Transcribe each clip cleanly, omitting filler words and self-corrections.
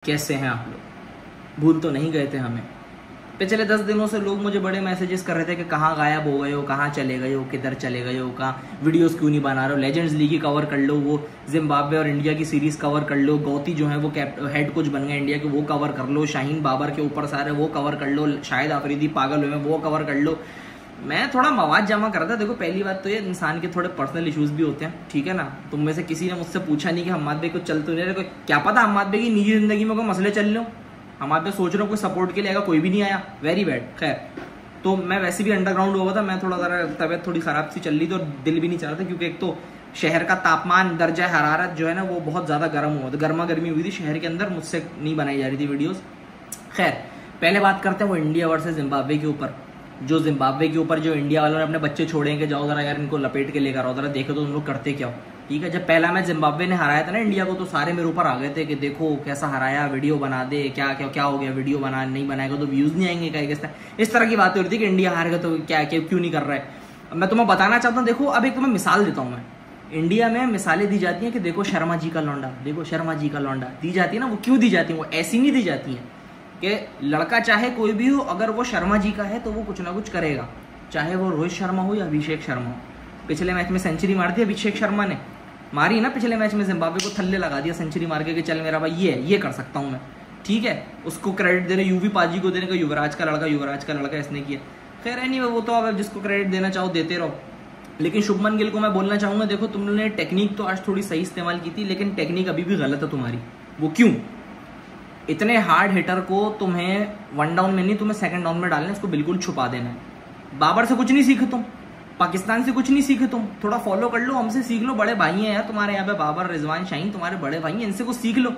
कैसे हैं आप लोग? भूल तो नहीं गए थे हमें? पिछले 10 दिनों से लोग मुझे बड़े मैसेजेस कर रहे थे कि कहाँ गायब हो गए हो, कहाँ चले गए हो, किधर चले गए हो, कहाँ वीडियोस क्यों नहीं बना रहे हो, लेजेंड्स लीग ही कवर कर लो, वो जिम्बाब्वे और इंडिया की सीरीज कवर कर लो, गौती जो है वो हेड कोच बन गए इंडिया के, वो कवर कर लो, शाहीन बाबर के ऊपर सारे वो कवर कर लो, शाहिद आफरीदी पागल हुए वो कवर कर लो। मैं थोड़ा मवाद जमा कर रहा था। देखो, पहली बात तो ये इंसान के थोड़े पर्सनल इश्यूज भी होते हैं, ठीक है ना। तुम में से किसी ने मुझसे पूछा नहीं कि हम्माद भाई कुछ चल तो नहीं रहे, क्या पता हम्माद भाई की निजी जिंदगी में कोई मसले चल लो, हमारे पे सोच रहे हो कोई सपोर्ट के लिए आएगा, कोई भी नहीं आया, वेरी बैड। खैर, तो मैं वैसे भी अंडरग्राउंड हुआ था, मैं थोड़ा ज़रा तबीयत थोड़ी ख़राब सी चल रही थी और दिल भी नहीं चाह रहा था, क्योंकि एक तो शहर का तापमान, दर्जा हरारत जो है ना वो बहुत ज़्यादा गर्म हुआ था, गर्मा गर्मी हुई थी शहर के अंदर, मुझसे नहीं बनाई जा रही थी वीडियोज़। खैर, पहले बात करते हैं वो इंडिया वर्सेस जिम्बाब्वे के ऊपर। जो जिम्बाब्वे के ऊपर जो इंडिया वालों ने अपने बच्चे छोड़ेंगे, जाओ जरा यार इनको लपेट के लेकर आओ, जरा देखो तो उन लोग करते क्या हो, ठीक है। जब पहला मैच जिम्बाब्वे ने हराया था ना इंडिया को, तो सारे मेरे ऊपर आ गए थे कि देखो कैसा हराया, वीडियो बना दे, क्या क्या क्या हो गया, वीडियो बना, नहीं बनाएगा तो व्यूज नहीं आएंगे, क्या इस तरह की बात हो रही थी कि इंडिया हारेगा तो क्या क्यों नहीं कर रहा है। मैं तुम्हें बताना चाहता हूँ, देखो अब एक तुम्हें मिसाल देता हूँ मैं। इंडिया में मिसालें दी जाती हैं कि देखो शर्मा जी का लौंडा, देखो शर्मा जी का लौंडा दी जाती है ना, वो क्यों दी जाती है? वो ऐसी नहीं दी जाती है कि लड़का चाहे कोई भी हो, अगर वो शर्मा जी का है तो वो कुछ ना कुछ करेगा, चाहे वो रोहित शर्मा हो या अभिषेक शर्मा हो। पिछले मैच में सेंचुरी मार दी अभिषेक शर्मा ने, मारी ना पिछले मैच में, जिम्बाब्वे को थल्ले लगा दिया सेंचुरी मार के कि चल मेरा भाई ये कर सकता हूँ मैं, ठीक है। उसको क्रेडिट दे रहे यूवी पाजी को, देने का युवराज का लड़का इसने किया। खैर एनीवे, वो तो अब जिसको क्रेडिट देना चाहो देते रहो। लेकिन शुभमन गिल को मैं बोलना चाहूँगा, देखो तुमने टेक्निक तो आज थोड़ी सही इस्तेमाल की थी, लेकिन टेक्निक अभी भी गलत है तुम्हारी। वो क्यों? इतने हार्ड हिटर को तुम्हें 1 डाउन में नहीं, तुम्हें 2nd डाउन में डालना है, उसको बिल्कुल छुपा देना है। बाबर से कुछ नहीं सीखे तुम, पाकिस्तान से कुछ नहीं सीखे तुम, थोड़ा फॉलो कर लो, हमसे सीख लो, बड़े भाई हैं यार तुम्हारे यहाँ पे, बाबर, रिजवान, शाहीन तुम्हारे बड़े भाई हैं, इनसे कुछ सीख लो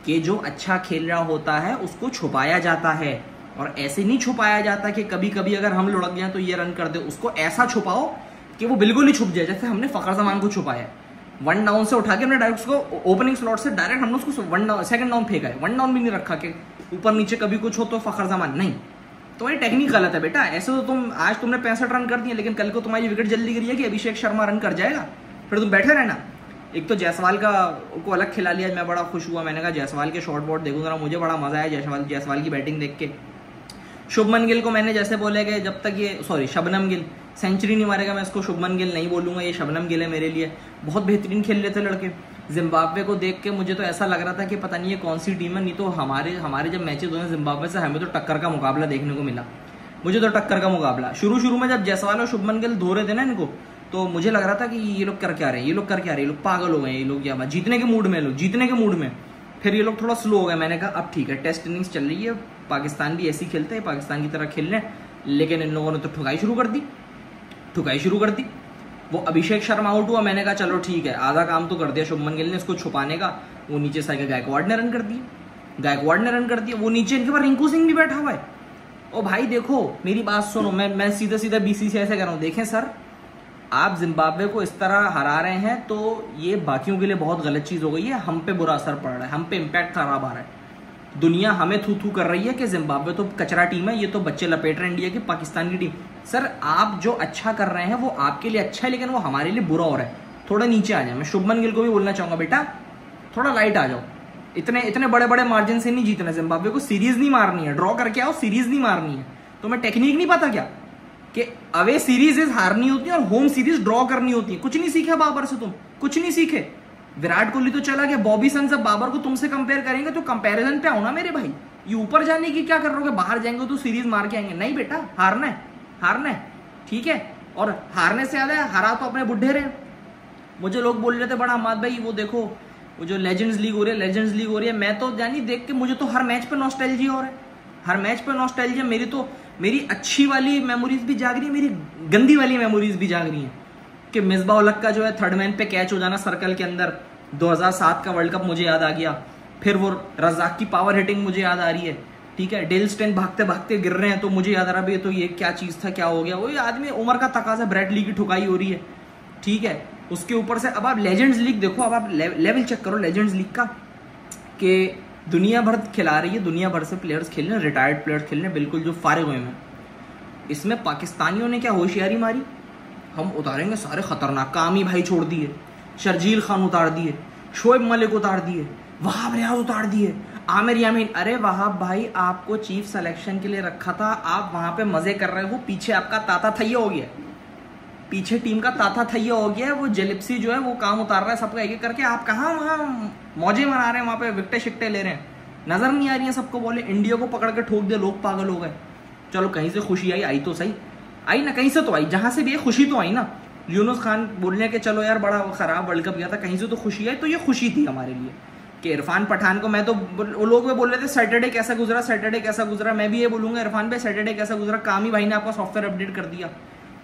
कि जो अच्छा खेल रहा होता है उसको छुपाया जाता है, और ऐसे नहीं छुपाया जाता कि कभी कभी अगर हम लुढ़क जाए तो ये रन कर दे, उसको ऐसा छुपाओ कि वो बिल्कुल ही छुप जाए, जैसे हमने फखर जमान को छुपाया। 1 डाउन से उठा के हमने डायरेक्ट उसको ओपनिंग स्लॉट से डायरेक्ट हमने उसको 2nd डाउन फेंका है, 1 डाउन भी नहीं रखा कि ऊपर नीचे कभी कुछ हो तो फखर जमान, नहीं। तुम्हारी टेक्निक गलत है बेटा। ऐसे तो तुम आज तुमने 65 रन कर दिए, लेकिन कल को तुम्हारी विकेट जल्दी गिरी है कि अभिषेक शर्मा रन कर जाएगा, फिर तुम बैठे रहना। एक तो जायसवाल को अलग खिला लिया, मैं बड़ा खुश हुआ, मैंने कहा जायसवाल के शॉर्ट बॉट देखूंगा, मुझे बड़ा मजा आया जायसवाल की बैटिंग देख के। शुभमन गिल को मैंने जैसे बोले कि जब तक ये शबनम गिल सेंचुरी नहीं मारेगा, मैं इसको शुभमन गिल नहीं बोलूंगा, ये शबनम गिल है मेरे लिए। बहुत बेहतरीन खेल रहे थे लड़के। जिम्बाब्वे को देख के मुझे तो ऐसा लग रहा था कि पता नहीं ये कौन सी टीम है, नहीं तो हमारे जब मैचेस हुए जिम्बाब्वे से, हमें तो टक्कर का मुकाबला देखने को मिला। मुझे तो टक्कर का मुकाबला शुरू में जब जायसवाल और शुभमन गिल धो रहे थे ना इनको, तो मुझे लग रहा था कि ये लोग कर क्या रहे हैं, ये लोग पागल हो गए, ये लोग क्या जीतने के मूड में। फिर ये लोग थोड़ा स्लो हो गए। मैंने कहा अब ठीक है, टेस्ट इनिंग्स चल रही है, पाकिस्तान भी ऐसी खेलते हैं, पाकिस्तान की तरह खेल रहे हैं। लेकिन इन लोगों ने तो ठुकाई शुरू कर दी। वो अभिषेक शर्मा आउट हुआ, मैंने कहा चलो ठीक है, आधा काम तो कर दिया शुभमन गिल ने इसको छुपाने का। वो नीचे से गायकवाड़ ने रन कर दिया, वो नीचे इनके पास रिंकू सिंह भी बैठा हुआ है। ओ भाई देखो मेरी बात सुनो, मैं सीधा बीसीसीआई से कह रहा हूँ, देखें सर, आप जिम्बाब्वे को इस तरह हरा रहे हैं तो ये बाकियों के लिए बहुत गलत चीज हो गई है, हम पे बुरा असर पड़ रहा है, हम पे इम्पैक्ट खराब आ रहा है। दुनिया हमें थू कर रही है कि जिम्बाब्वे तो कचरा टीम है, ये तो बच्चे लपेट रहे हैं इंडिया की, पाकिस्तान की टीम। सर आप जो अच्छा कर रहे हैं वो आपके लिए अच्छा है, लेकिन वो हमारे लिए बुरा हो रहा है। थोड़ा नीचे आ जाए। मैं शुभमन गिल को भी बोलना चाहूंगा, बेटा थोड़ा लाइट आ जाओ, इतने बड़े मार्जिन से नहीं जीतना जिम्बाब्वे को, सीरीज नहीं मारनी है, ड्रॉ करके आओ, सीरीज नहीं मारनी है। तुम्हें टेक्निक नहीं पता क्या कि अवे सीरीज हारनी होती है और होम सीरीज ड्रॉ करनी होती है? कुछ नहीं सीखा बाबर से तुम, कुछ नहीं सीखे। विराट कोहली तो चला गया, बॉबी सन जब बाबर को तुमसे कंपेयर करेंगे तो कंपैरिजन पे आओ ना मेरे भाई। ये ऊपर जाने की क्या कर रहे हो, बाहर जाएंगे तो सीरीज मार के आएंगे? नहीं बेटा, हारना है, ठीक है। और हारने से ज्यादा हरा तो अपने बुढ़े रहे। मुझे लोग बोल रहे थे बड़ा हम्माद भाई वो देखो वो जो लेजेंड्स लीग हो रही है, मैं तो जानी देख के मुझे तो हर मैच पे नॉस्टैल्जिया हो रहा है, मेरी अच्छी वाली मेमोरीज भी जाग रही है, मेरी गंदी वाली मेमोरीज भी जाग रही हैं कि मिसबा उलग का जो है 3rd मैन पे कैच हो जाना सर्कल के अंदर, 2007 का वर्ल्ड कप मुझे याद आ गया। फिर वो रजाक की पावर हिटिंग मुझे याद आ रही है, ठीक है। डेल स्टेन भागते गिर रहे हैं तो मुझे याद आ रहा है तो ये क्या चीज था, क्या हो गया। वही आदमी उम्र का तकाजा, ब्रैडली की ठुकाई हो रही है, ठीक है। उसके ऊपर से अब आप लेजेंड्स लीग देखो, अब आप लेवल चेक करो लेजेंड्स लीग का, कि दुनिया भर खिला रही है, दुनिया भर से प्लेयर्स खेल रहे हैं, रिटायर्ड प्लेयर्स खेल रहे हैं, बिल्कुल जो फारिग हुए हैं। इसमें पाकिस्तानियों ने क्या होशियारी मारी, हम उतारेंगे सारे खतरनाक, कामी भाई छोड़ दिए, शर्जील खान उतार दिए, शोएब मलिक उतार दिए, वहाब रियाज उतार दिए, आमिर यामीन, अरे वहाब भाई आपको चीफ सिलेक्शन के लिए रखा था, आप वहां पे मजे कर रहे हो, पीछे आपका ताता थैया हो गया, पीछे टीम का ताता थैया हो गया, वो जेलिप्सी जो है वो काम उतार रहा है सबका एक एक करके, आप कहाँ वहाँ मौजे मना रहे हैं, वहां पे विकटे शिकटे ले रहे हैं, नजर नहीं आ रही है सबको, बोले इंडिया को पकड़ के ठोक दिया, लोग पागल हो गए। चलो कहीं से खुशी आई तो सही, आई ना, कहीं से तो आई, जहां से भी खुशी तो आई ना। यूनुस खान बोलने के चलो यार बड़ा खराब वर्ल्ड कप गया था, कहीं से तो खुशी आई, तो ये खुशी थी हमारे लिए कि इरफान पठान को, मैं तो वो लोग में बोल रहे थे सैटरडे कैसा गुजरा, सैटरडे कैसा गुजरा, मैं भी ये बोलूंगा इरफान पे सैटरडे कैसा गुजरा। कामी भाई ने आपका सॉफ्टवेयर अपडेट कर दिया,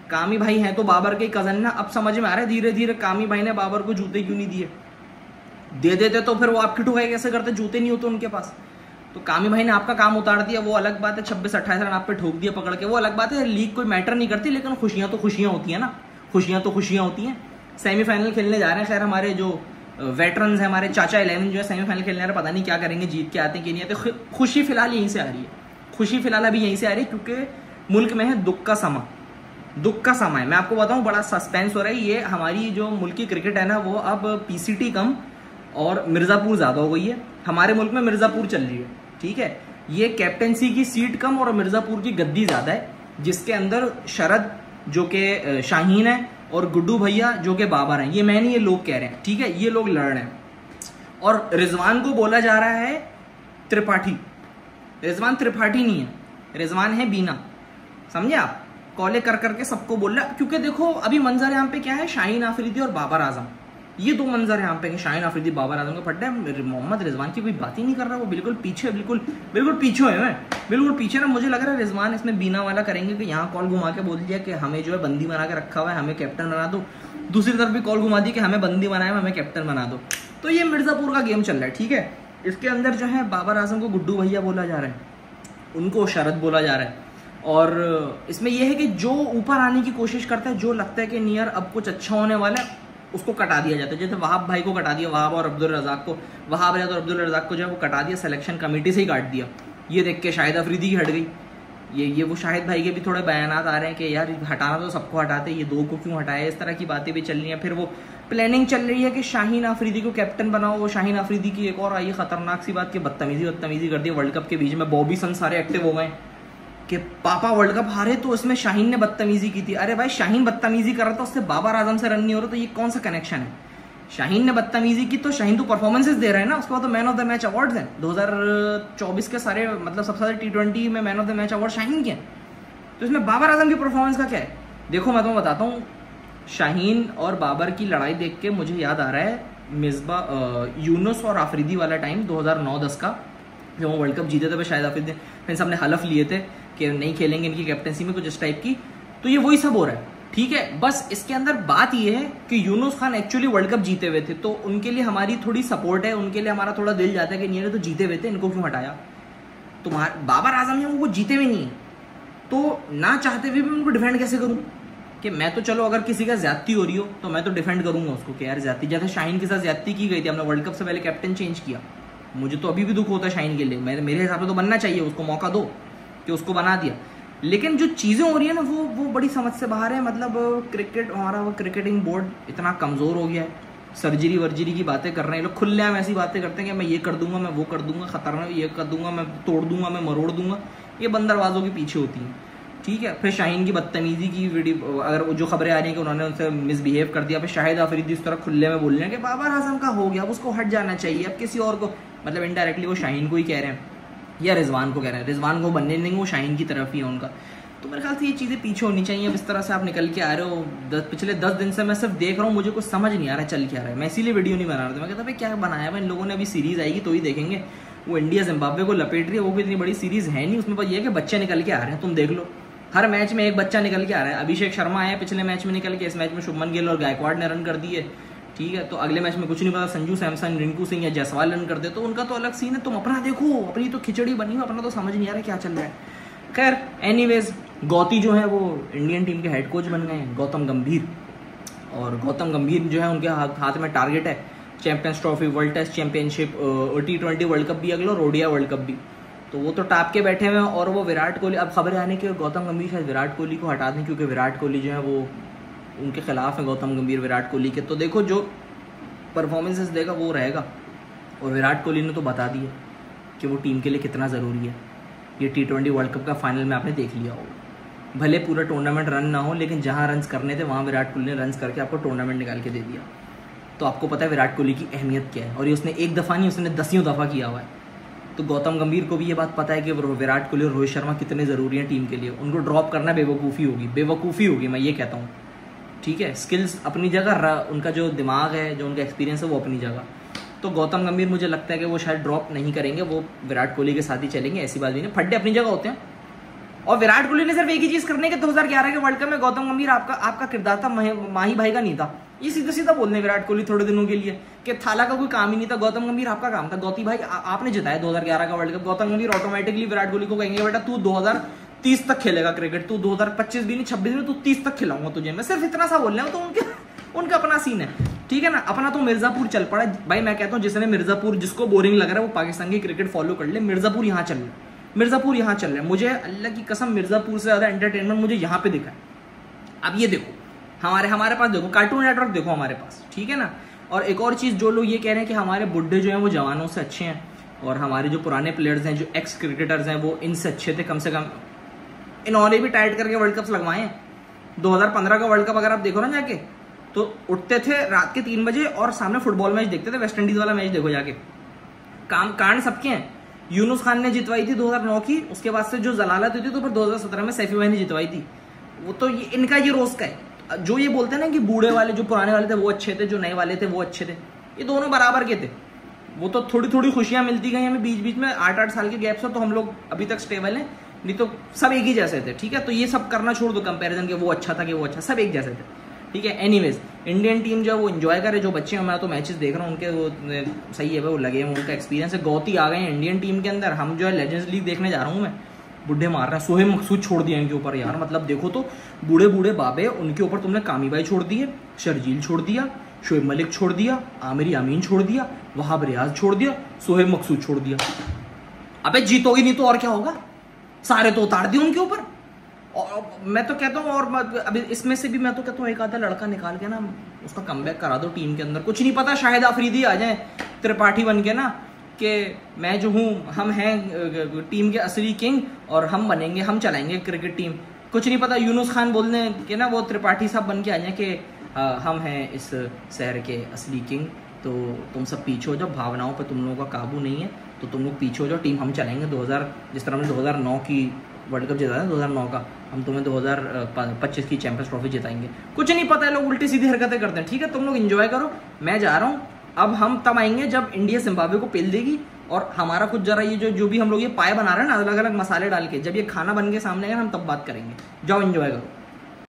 कामी भाई हैं तो बाबर के कजन ना, अब समझ में आ रहा है धीरे धीरे कामी भाई ने बाबर को जूते क्यों नहीं दिए, दे देते तो फिर वो आपकी ठुकाई कैसे करते, जूते नहीं होते उनके पास। तो कामी भाई ने आपका काम उतार दिया, वो अलग बात है, 26-28 रन आप पे ठोक दिया पकड़ के, वो अलग बात है, लीग कोई मैटर नहीं करती, लेकिन खुशियां तो खुशियां होती है ना, खुशियां तो खुशियां होती हैं। सेमीफाइनल खेलने जा रहे हैं, खैर हमारे जो वेटरन्स हैं, हमारे चाचा 11 जो है सेमीफाइनल खेलने आ रहे हैं, पता नहीं क्या करेंगे, जीत के आते हैं कि नहीं आते। खुशी फिलहाल यहीं से आ रही है, खुशी फिलहाल अभी यहीं से आ रही है, क्योंकि मुल्क में है दुख का समा, दुख का समय है। मैं आपको बताऊं बड़ा सस्पेंस हो रहा है, ये हमारी जो मुल्क की क्रिकेट है ना वो अब पीसीटी कम और मिर्जापुर ज्यादा हो गई है, हमारे मुल्क में मिर्जापुर चल रही है, ठीक है। ये कैप्टेंसी की सीट कम और मिर्जापुर की गद्दी ज्यादा है, जिसके अंदर शरद जो कि शाहीन है और गुड्डू भैया जो कि बाबर हैं, ये मैं नहीं, ये लोग कह रहे हैं, ठीक है, ये लोग लड़ रहे हैं। और रिजवान को बोला जा रहा है त्रिपाठी, रिजवान त्रिपाठी नहीं है, रिजवान है बीना, समझे आप, कॉले कर करके सबको बोल रहा है। क्योंकि देखो अभी मंजर यहाँ पे क्या है, शाहीन आफरीदी और बाबर आजम, ये दो मंजर यहाँ पे, शाहीन आफरीदी बाबर आजम का फट्टा है, मोहम्मद रिजवान की कोई बात ही नहीं कर रहा, वो बिल्कुल पीछे, बिल्कुल पीछे है, मैं बिल्कुल पीछे ना। मुझे लग रहा है रिजवान इसमें बीना वाला करेंगे कि यहाँ कॉल घुमा के बोल दिया कि हमें जो है बंदी बना के रखा हुआ है, हमें कैप्टन बना दो, दूसरी तरफ भी कॉल घुमा दी कि हमें बंदी बनाया है, हमें कैप्टन बना दो। तो ये मिर्जापुर का गेम चल रहा है, ठीक है। इसके अंदर जो है बाबर आजम को गुड्डू भैया बोला जा रहा है, उनको शरद बोला जा रहा है, और इसमें यह है कि जो ऊपर आने की कोशिश करता है, जो लगता है कि नियर अब कुछ अच्छा होने वाला है, उसको कटा दिया जाता है। जैसे वहाब भाई को कटा दिया, वहाब और अब्दुल रज़ाक को, वहाब और अब्दुल रज़ाक को जो है वो कटा दिया, सिलेक्शन कमेटी से ही काट दिया। ये देख के शाहिद अफरीदी की हट गई, ये वो शाहिद भाई के भी थोड़े बयानात आ रहे हैं कि यार हटाना तो सबको हटाते, ये दो को क्यों हटाया, इस तरह की बातें भी चल रही हैं। फिर वो प्लानिंग चल रही है कि शाहीन आफरीदी को कैप्टन बनाओ। वो शाहीन आफरीदी की एक और आई खतरनाक सी बात कि बदतमीजी कर दी वर्ल्ड कप के बीच में, बॉबी सन सारे एक्टिव हो गए कि पापा वर्ल्ड कप हारे तो इसमें शाहीन ने बदतमीजी की थी। अरे भाई शाहीन बदतमीजी कर रहा था, उससे बाबर आजम से रन नहीं हो रहा, तो ये कौन सा कनेक्शन है। शाहीन ने बदतमीजी की तो शाहीन तो परफॉर्मेंसेस दे रहे हैं ना, उसके बाद तो man of the match awards हैं 2024 के सारे, मतलब सबसे ज्यादा T20 में man of the match award Shaheen के हैं। तो इसमें बाबर आजम की परफॉर्मेंस का क्या है। देखो मैं तुम्हें बताता हूँ, शाहीन और बाबर की लड़ाई देख के मुझे याद आ रहा है मिसबा यूनुस और आफरीदी वाला टाइम 2009-10 का, जब वो वर्ल्ड कप जीते थे। शायद आफरीदी फिर सबने हलफ लिए थे कि नहीं खेलेंगे इनकी कैप्टनसी में, कुछ इस टाइप की। तो ये वही सब हो रहा है, ठीक है। बस इसके अंदर बात ये है कि Yunus Khan actually world cup जीते हुए थे, तो उनके लिए हमारी थोड़ी सपोर्ट है, उनके लिए हमारा थोड़ा दिल जाता है कि नहीं तो जीते हुए थे, इनको क्यों हटाया। तो बाबर आजम है वो जीते हुए नहीं है, तो ना चाहते हुए भी उनको डिफेंड कैसे करूं कि मैं तो चलो अगर किसी का ज्यादती हो रही हो तो मैं तो डिफेंड करूंगा उसको कि यार ज्यादती, जैसे शाहीन के साथ ज्यादती की गई थी, हमने वर्ल्ड कप से पहले कैप्टन चेंज किया। मुझे तो अभी भी दुख होता है शाहीन के लिए, मेरे हिसाब से तो बनना चाहिए, उसको मौका दो कि उसको बना दिया। लेकिन जो चीज़ें हो रही है ना वो बड़ी समझ से बाहर है। मतलब क्रिकेट, हमारा वो क्रिकेटिंग बोर्ड इतना कमज़ोर हो गया है, सर्जरी वर्जरी की बातें कर रहे हैं लोग, खुलेआम ऐसी बातें करते हैं कि मैं ये कर दूंगा, मैं वो कर दूंगा, खतरनाक ये कर दूंगा, मैं तोड़ दूंगा, मैं मरोड़ दूंगा। ये बंदरबाजों के पीछे होती हैं, ठीक है। फिर शाहीन की बदतमीजी की वीडियो, अगर जो खबरें आ रही हैं कि उन्होंने उनसे मिसबिहेव कर दिया, फिर शाहिद आफरीदी इस तरह खुले में बोल रहे हैं कि बाबर आजम का हो गया, अब उसको हट जाना चाहिए, अब किसी और को, मतलब इनडायरेक्टली वो शाहीन को ही कह रहे हैं या रिजवान को कह रहे हैं। रिजवान को बनने नहीं, वो शाहीन की तरफ ही है उनका। तो मेरे ख्याल से ये चीज़ें पीछे होनी चाहिए। अब इस तरह से आप निकल के आ रहे हो, पिछले 10 दिन से मैं सिर्फ देख रहा हूँ, मुझे कुछ समझ नहीं आ रहा है चल क्या रहा है। मैं इसीलिए वीडियो नहीं बना रहा था, मैं कहता भाई क्या बनाया भाई इन लोगों ने, अभी सीरीज़ आएगी तो ही देखेंगे। वो इंडिया जिम्बाब्वे को लपेट रही है, वो भी इतनी बड़ी सीरीज़ है नहीं, उसमें बस ये है कि बच्चे निकल के आ रहे हैं, तुम देख लो हर मैच में एक बच्चा निकल के आ रहा है। अभिषेक शर्मा आया पिछले मैच में निकल के, इस मैच में शुभमन गिल और गायकवाड़ ने रन कर दिए, ठीक है। तो अगले मैच में कुछ नहीं पता, संजू सैमसन, रिंकू सिंह या जायसवाल रन कर दे, तो उनका तो अलग सीन है। तुम अपना देखो, अपनी तो खिचड़ी बनी हो, अपना तो समझ नहीं आ रहा क्या चल रहा है। खैर एनीवेज, गौती जो है वो इंडियन टीम के हेड कोच बन गए हैं, गौतम गंभीर। और गौतम गंभीर जो है उनके हाथ में टारगेट है champions trophy, world test championship, T20 world cup भी अगला, और ओडिया वर्ल्ड कप भी। तो वो तो टाप के बैठे हुए हैं। और वो विराट कोहली, अब खबरें आने की गौतम गंभीर शायद विराट कोहली को हटा दें, क्योंकि विराट कोहली जो है वो उनके खिलाफ है, गौतम गंभीर विराट कोहली के। तो देखो जो परफॉर्मेंसेस देगा वो रहेगा। और विराट कोहली ने तो बता दिया कि वो टीम के लिए कितना ज़रूरी है। ये T20 वर्ल्ड कप का फाइनल में आपने देख लिया होगा। भले पूरा टूर्नामेंट रन ना हो, लेकिन जहाँ रन्स करने थे वहाँ विराट कोहली ने रन्स करके आपको टूर्नामेंट निकाल के दे दिया। तो आपको पता है विराट कोहली की अहमियत क्या है, और ये उसने एक दफ़ा नहीं, उसने 10 दफ़ा किया हुआ है। तो गौतम गंभीर को भी ये बात पता है कि विराट कोहली और रोहित शर्मा कितने ज़रूरी हैं टीम के लिए। उनको ड्रॉप करना बेवकूफ़ी होगी, मैं ये कहता हूँ। ठीक है, स्किल्स अपनी जगह, उनका जो दिमाग है, जो उनका एक्सपीरियंस है वो अपनी जगह। तो गौतम गंभीर मुझे लगता है कि वो शायद ड्रॉप नहीं करेंगे, वो विराट कोहली के साथ ही चलेंगे। ऐसी बात भी नहीं, फड्डे अपनी जगह होते हैं। और विराट कोहली ने सिर्फ एक ही चीज़ करने के 2011 के वर्ल्ड कप में गौतम गंभीर आपका किरदार था, माही भाई का नहीं था। ये सीधा सीधा बोलने विराट कोहली थोड़े दिनों के लिए कि थाला का कोई काम ही नहीं था, गौतम गंभीर आपका काम था। गौती भाई आपने जिताया 2011 का वर्ल्ड कप, गौतम गंभीर ऑटोमेटिकली विराट कोहली को कहेंगे बेटा तू 2030 तक खेलेगा क्रिकेट, तू 2025 भी नहीं 26 में, तू 30 तक खिलाऊंगा तुझे। मैं सिर्फ इतना सा बोल रहा हूँ। तो उनका अपना सीन है, ठीक है ना। अपना तो मिर्जापुर चल पड़ा भाई। मैं कहता हूँ जिसने मिर्जापुर, जिसको बोरिंग लग रहा है वो पाकिस्तान की क्रिकेट फॉलो कर ले। मिर्जापुर यहाँ चल रहा है। मुझे अल्लाह की कसम मिर्जापुर से ज़्यादा एंटरटेनमेंट मुझे यहाँ पे दिखा है। अब ये देखो हमारे पास देखो कार्टून नेटवर्क देखो हमारे पास, ठीक है ना। और एक और चीज़, जो लोग ये कह रहे हैं कि हमारे बुड्ढे जो हैं वो जवानों से अच्छे हैं, और हमारे जो पुराने प्लेयर्स हैं, जो एक्स क्रिकेटर्स हैं, वो इनसे अच्छे थे। कम से कम इन्होंने भी टाइट करके वर्ल्ड कप्स लगवाए हैं। 2015 का वर्ल्ड कप अगर आप देखो ना जाके, तो उठते थे रात के 3 बजे और सामने फुटबॉल मैच देखते थे। वेस्ट इंडीज वाला मैच देखो जाके, कांड सबके हैं। यूनुस खान ने जितवाई थी 2009 की, उसके बाद से जो जलालत हुई थी तो फिर 2017 में सैफी भाई ने जितवाई थी। वो तो ये इनका ये रोज का है। जो ये बोलते हैं ना कि बूढ़े वाले, जो पुराने वाले थे वो अच्छे थे, जो नए वाले थे वो अच्छे थे, ये दोनों बराबर के थे। वो तो थोड़ी थोड़ी खुशियां मिलती गई हमें बीच बीच में, 8-8 साल के गैप से, तो हम लोग अभी तक स्टेबल हैं। नहीं तो सब एक ही जैसे थे, ठीक है। तो ये सब करना छोड़ दो कंपैरिजन के, वो अच्छा था कि वो अच्छा, सब एक जैसे थे, ठीक है। एनीवेज, इंडियन टीम जो है वो एंजॉय करे। जो बच्चे हैं, मैं तो मैचेस देख रहा हूँ उनके, वो सही है, वो लगे हैं, उनका एक्सपीरियंस है। गौती आ गए हैं इंडियन टीम के अंदर। हम जो है लेजेंड्स लीग देखने जा रहा हूँ मैं, बुढ़े मार रहे हैं। सोहेब मकसूद छोड़ दिया इनके ऊपर यार, मतलब देखो तो बूढ़े बूढ़े बाबे, उनके ऊपर तुमने कामी भाई छोड़ दिए, शर्जील छोड़ दिया, शोएब मलिक छोड़ दिया, आमिर यामीन छोड़ दिया, वहाब रियाज छोड़ दिया, सोहेब मकसूद छोड़ दिया। अबे जीतोगी नहीं तो और क्या होगा, सारे तो उतार दिए उनके ऊपर। और मैं तो कहता हूँ, और अभी इसमें से भी मैं तो कहता हूँ एक आधा लड़का निकाल के ना उसका कमबैक करा दो टीम के अंदर। कुछ नहीं पता, शाहिद आफरीदी आ जाए त्रिपाठी बन के ना, कि मैं जो हूँ, हम हैं टीम के असली किंग और हम बनेंगे, हम चलाएंगे क्रिकेट टीम। कुछ नहीं पता, यूनुस खान बोलने के ना वो त्रिपाठी साहब बन के आ जाए कि हम हैं इस शहर के असली किंग, तो तुम सब पीछे हो जाओ, भावनाओं पर तुम लोगों का काबू नहीं है, तो तुम लोग पीछे हो जाओ, टीम हम चलाएंगे। 2000 जिस तरह हमने 2009 की वर्ल्ड कप जिताया 2009 का, हम तुम्हें 2025 की चैंपियंस ट्रॉफी जिताएंगे। कुछ नहीं पता है, लोग उल्टी सीधी हरकतें करते हैं, ठीक है। तुम लोग एंजॉय करो, मैं जा रहा हूँ। अब हम तब आएंगे जब इंडिया जिम्बाब्वे को पेल देगी, और हमारा कुछ जरा ये जो भी हम लोग ये पाए बना रहे हैं ना अलग अलग मसाले डाल के, जब ये खाना बन के सामने आएगा हम तब बात करेंगे। जाओ एंजॉय करो।